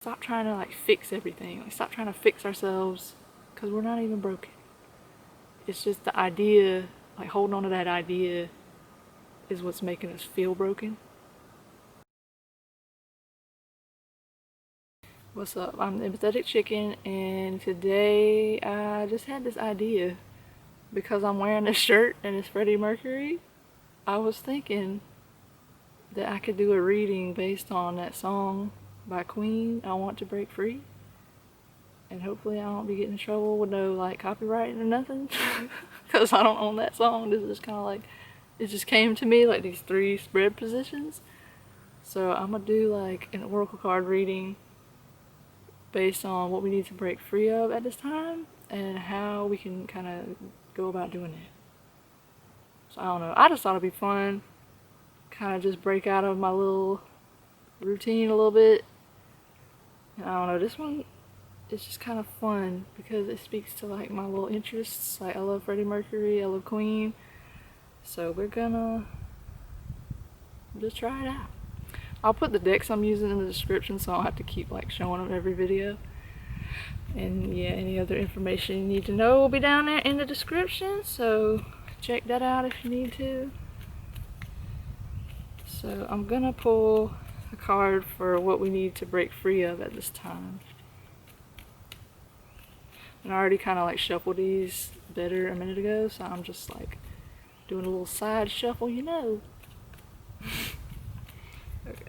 Stop trying to like fix everything. Like stop trying to fix ourselves because we're not even broken. It's just the idea, like holding on to that idea is what's making us feel broken. What's up? I'm the Empathetic Chicken, and today I just had this idea because I'm wearing this shirt and it's Freddie Mercury. I was thinking that I could do a reading based on that song by Queen, I Want to Break Free. And hopefully I don't be getting in trouble with no like copyright or nothing because I don't own that song. This is kind of like, it just came to me like these 3 spread positions. So I'm gonna do like an oracle card reading based on what we need to break free of at this time and how we can kind of go about doing it. So I don't know, I just thought it'd be fun, kind of just break out of my little routine a little bit. And I don't know, this one, it's just kind of fun because it speaks to like my little interests. Like I love Freddie Mercury, I love Queen. So we're gonna just try it out. I'll put the decks I'm using in the description so I don't have to keep like showing them every video. And yeah, any other information you need to know will be down there in the description. So check that out if you need to. So I'm gonna pull a card for what we need to break free of at this time. And I already kind of like shuffled these better a minute ago, so I'm just like doing a little side shuffle, you know. Okay.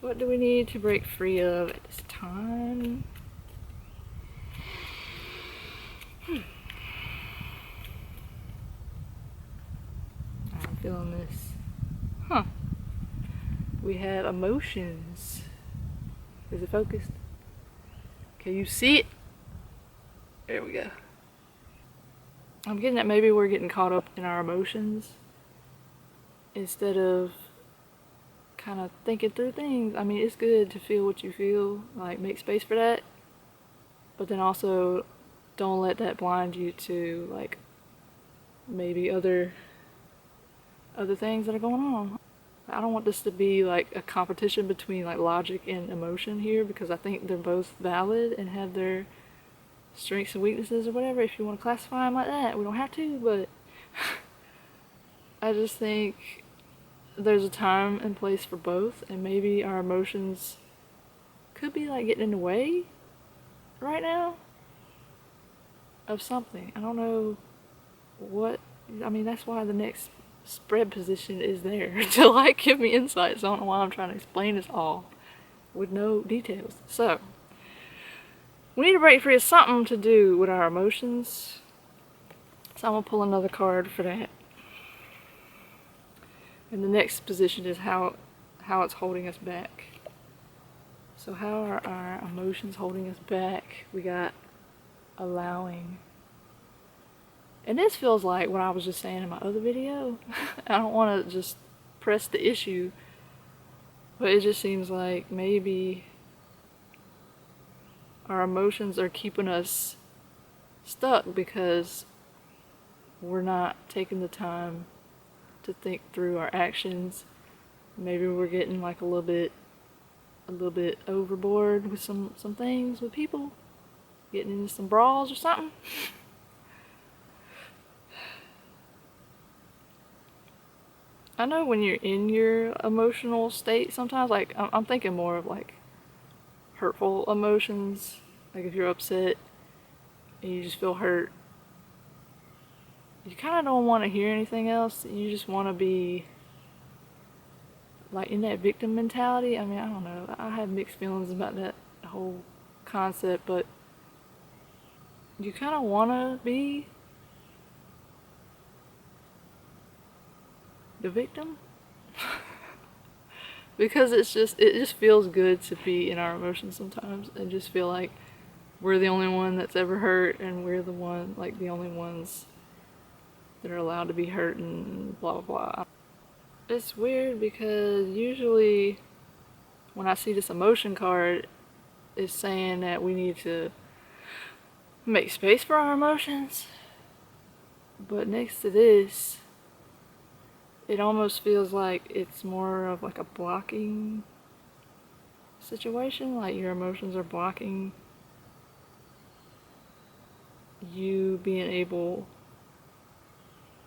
What do we need to break free of at this time? I'm feeling this. Huh. We have emotions. Is it focused? Can you see it? There we go. I'm getting that maybe we're getting caught up in our emotions instead of kind of thinking through things. I mean, it's good to feel what you feel, like make space for that, but then also don't let that blind you to like maybe other things that are going on. I don't want this to be like a competition between like logic and emotion here, because I think they're both valid and have their strengths and weaknesses or whatever, if you want to classify them like that. We don't have to, but I just think there's a time and place for both, and maybe our emotions could be like getting in the way right now of something. I don't know what, I mean, that's why the next spread position is there to like give me insights. I don't know why I'm trying to explain this all with no details. So we need to break free of something to do with our emotions. So I'm gonna pull another card for that. And the next position is how it's holding us back. So how are our emotions holding us back? We got allowing. And this feels like what I was just saying in my other video. I don't want to just press the issue, but it just seems like maybe our emotions are keeping us stuck because we're not taking the time to think through our actions. Maybe we're getting like a little bit overboard with some things with people, getting into some brawls or something. I know when you're in your emotional state sometimes, like I'm thinking more of like hurtful emotions, like if you're upset and you just feel hurt, you kind of don't want to hear anything else. You just want to be like in that victim mentality. I mean, I don't know, I have mixed feelings about that whole concept, but you kind of want to be the victim because it just feels good to be in our emotions sometimes and just feel like we're the only one that's ever hurt, and we're the only ones that are allowed to be hurt and blah blah blah. It's weird because usually when I see this emotion card, it's saying that we need to make space for our emotions, but next to this, it almost feels like it's more of like a blocking situation, like your emotions are blocking you being able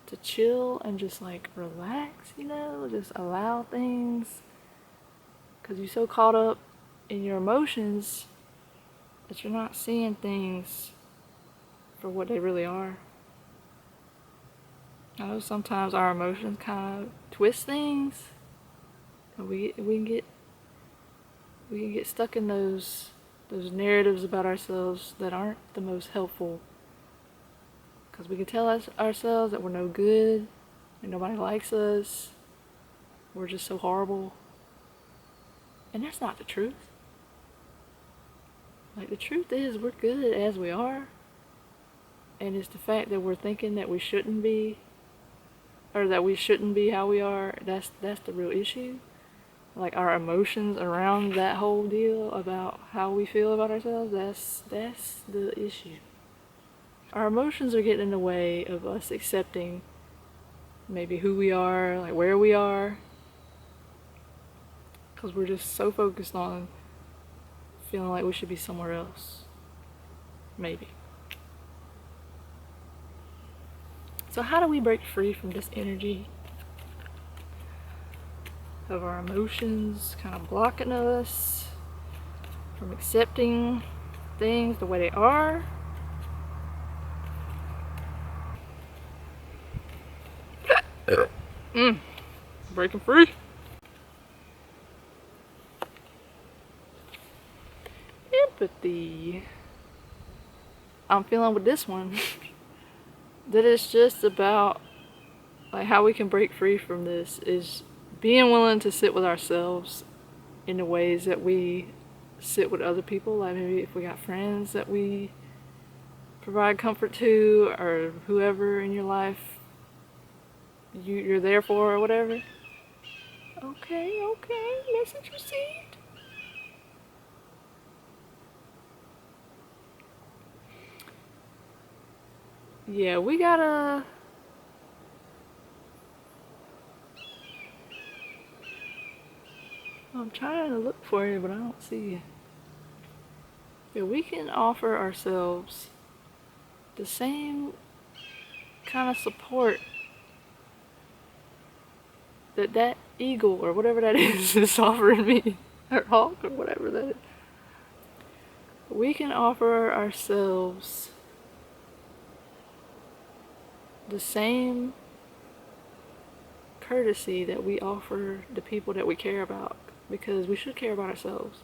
to chill and just like relax, you know, just allow things, because you're so caught up in your emotions that you're not seeing things for what they really are. I know sometimes our emotions kind of twist things, and we can get stuck in those narratives about ourselves that aren't the most helpful, because we can tell ourselves that we're no good and nobody likes us, we're just so horrible, and that's not the truth. Like, the truth is we're good as we are, and it's the fact that we're thinking that we shouldn't be, or that we shouldn't be how we are, that's the real issue. Like, our emotions around that whole deal about how we feel about ourselves, that's the issue. Our emotions are getting in the way of us accepting maybe who we are, like where we are, because we're just so focused on feeling like we should be somewhere else. Maybe. So how do we break free from this energy of our emotions kind of blocking us from accepting things the way they are? Breaking free. Empathy. I'm feeling with this one that it's just about like how we can break free from this is being willing to sit with ourselves in the ways that we sit with other people. Like maybe if we got friends that we provide comfort to, or whoever in your life you're there for, or whatever. Okay, message received. Yeah, we gotta I'm trying to look for you, but I don't see you. Yeah, we can offer ourselves the same kind of support that eagle or whatever that is offering me, or hawk or whatever that is. We can offer ourselves the same courtesy that we offer the people that we care about, because we should care about ourselves.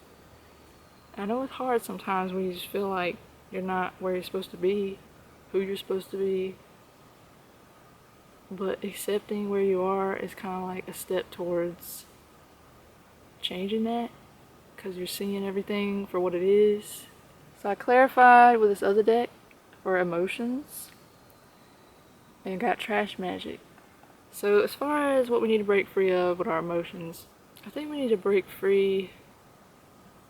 I know it's hard sometimes when you just feel like you're not where you're supposed to be, who you're supposed to be, but accepting where you are is kind of like a step towards changing that, because you're seeing everything for what it is. So I clarified with this other deck for emotions and got trash magic. So as far as what we need to break free of with our emotions, I think we need to break free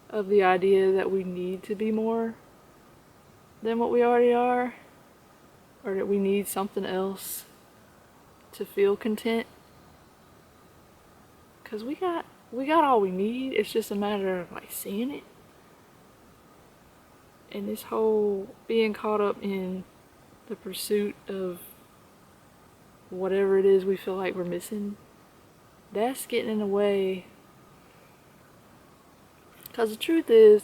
of the idea that we need to be more than what we already are, or that we need something else to feel content. Because we got all we need. It's just a matter of like seeing it. And this whole being caught up in the pursuit of whatever it is we feel like we're missing, that's getting in the way. Because the truth is,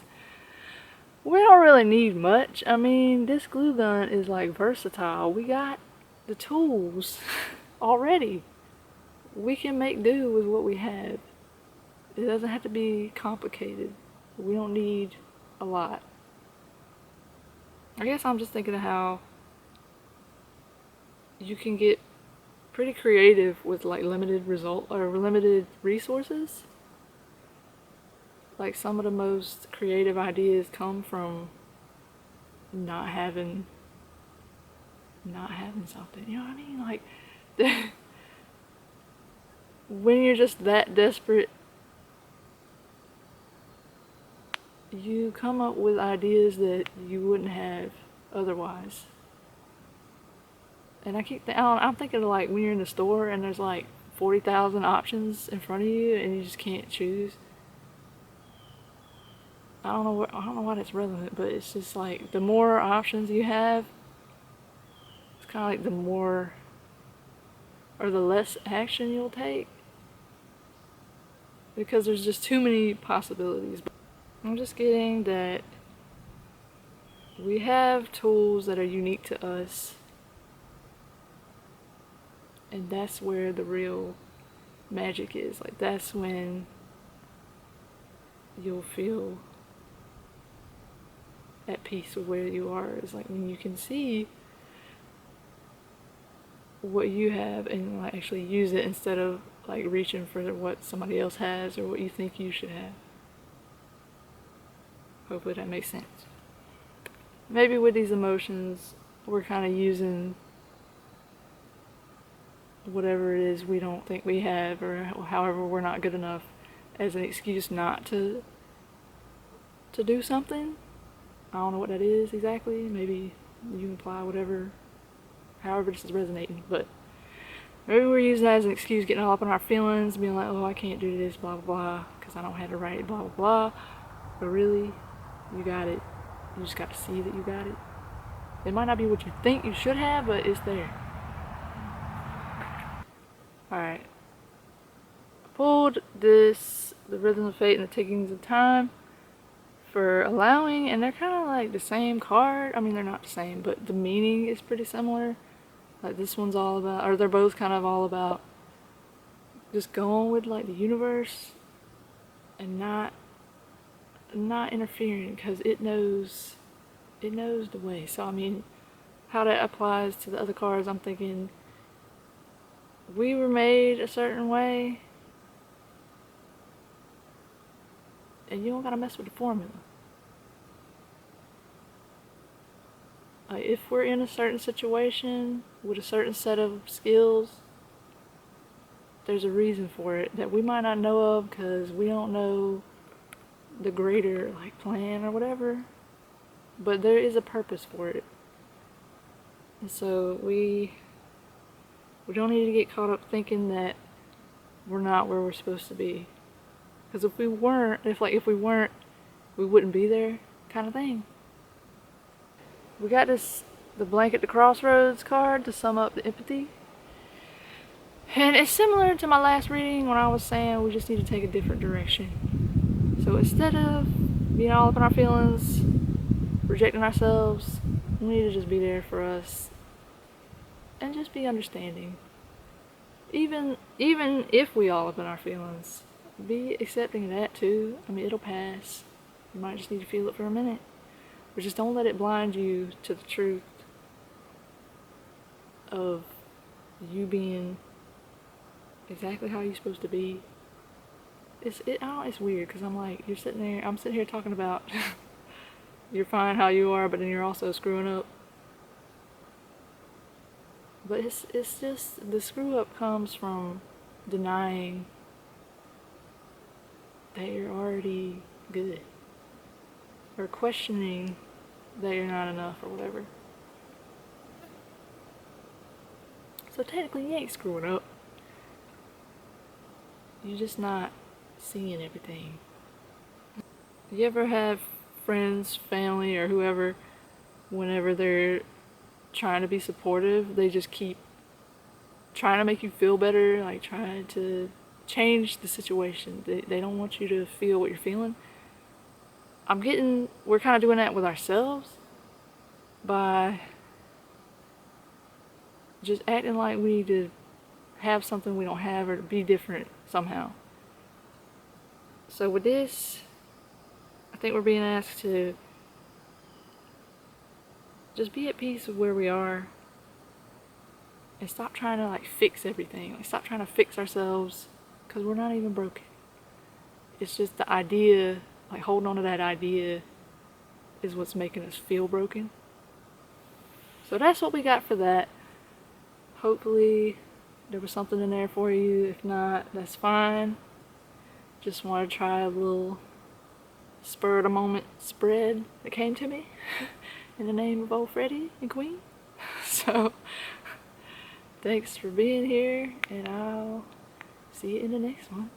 we don't really need much. I mean, this glue gun is like versatile. We got the tools already. We can make do with what we have. It doesn't have to be complicated. We don't need a lot. I guess I'm just thinking of how you can get pretty creative with like limited resources. Like, some of the most creative ideas come from not having something, you know what I mean? Like, when you're just that desperate, you come up with ideas that you wouldn't have otherwise. And I'm thinking of like when you're in the store and there's like 40,000 options in front of you and you just can't choose. I don't know why that's relevant, but it's just like the more options you have, it's kind of like the more or the less action you'll take, because there's just too many possibilities. I'm just getting that we have tools that are unique to us, and that's where the real magic is. Like, that's when you'll feel at peace with where you are. Is like when you can see what you have and like actually use it, instead of like reaching for what somebody else has or what you think you should have. Hopefully that makes sense. Maybe with these emotions, we're kind of using whatever it is we don't think we have, or however we're not good enough, as an excuse not to do something. I don't know what that is exactly. Maybe you can apply whatever, however this is resonating, but maybe we're using that as an excuse, getting all up in our feelings, being like, oh, I can't do this, blah, blah, blah, because I don't have to write it, blah, blah, blah. But really, you got it. You just got to see that you got it. It might not be what you think you should have, but it's there. Alright. I pulled this, the Rhythm of Fate and the Takings of Time, for allowing, and they're kind of like the same card. I mean, they're not the same, but the meaning is pretty similar. Like, this one's all about, or they're both kind of all about just going with like the universe and not interfering, because it knows the way. So I mean, how that applies to the other cards, I'm thinking we were made a certain way, and you don't gotta mess with the formula. If we're in a certain situation with a certain set of skills, there's a reason for it that we might not know of, because we don't know the greater like plan or whatever, but there is a purpose for it. And so we don't need to get caught up thinking that we're not where we're supposed to be, because if we weren't, we wouldn't be there, kind of thing. We got the Blank at the Crossroads card to sum up the empathy. And it's similar to my last reading when I was saying we just need to take a different direction. So instead of being all up in our feelings, rejecting ourselves, we need to just be there for us and just be understanding. Even if we all up in our feelings, be accepting of that too. I mean, it'll pass. You might just need to feel it for a minute. But just don't let it blind you to the truth of you being exactly how you're supposed to be. It's weird, because I'm like, I'm sitting here talking about you're fine how you are, but then you're also screwing up. But it's just, the screw up comes from denying that you're already good, or questioning that you're not enough or whatever. So technically you ain't screwing up. You're just not seeing everything. You ever have friends, family, or whoever, whenever they're trying to be supportive, they just keep trying to make you feel better, like trying to change the situation. They don't want you to feel what you're feeling. We're kind of doing that with ourselves by just acting like we need to have something we don't have, or to be different somehow. So with this, I think we're being asked to just be at peace with where we are and stop trying to like fix everything. Like, stop trying to fix ourselves, because we're not even broken. It's just the idea, like holding on to that idea, is what's making us feel broken. So that's what we got for that. Hopefully there was something in there for you. If not, that's fine. Just want to try a little spur of the moment spread that came to me in the name of old Freddie and Queen. So thanks for being here, and I'll see you in the next one.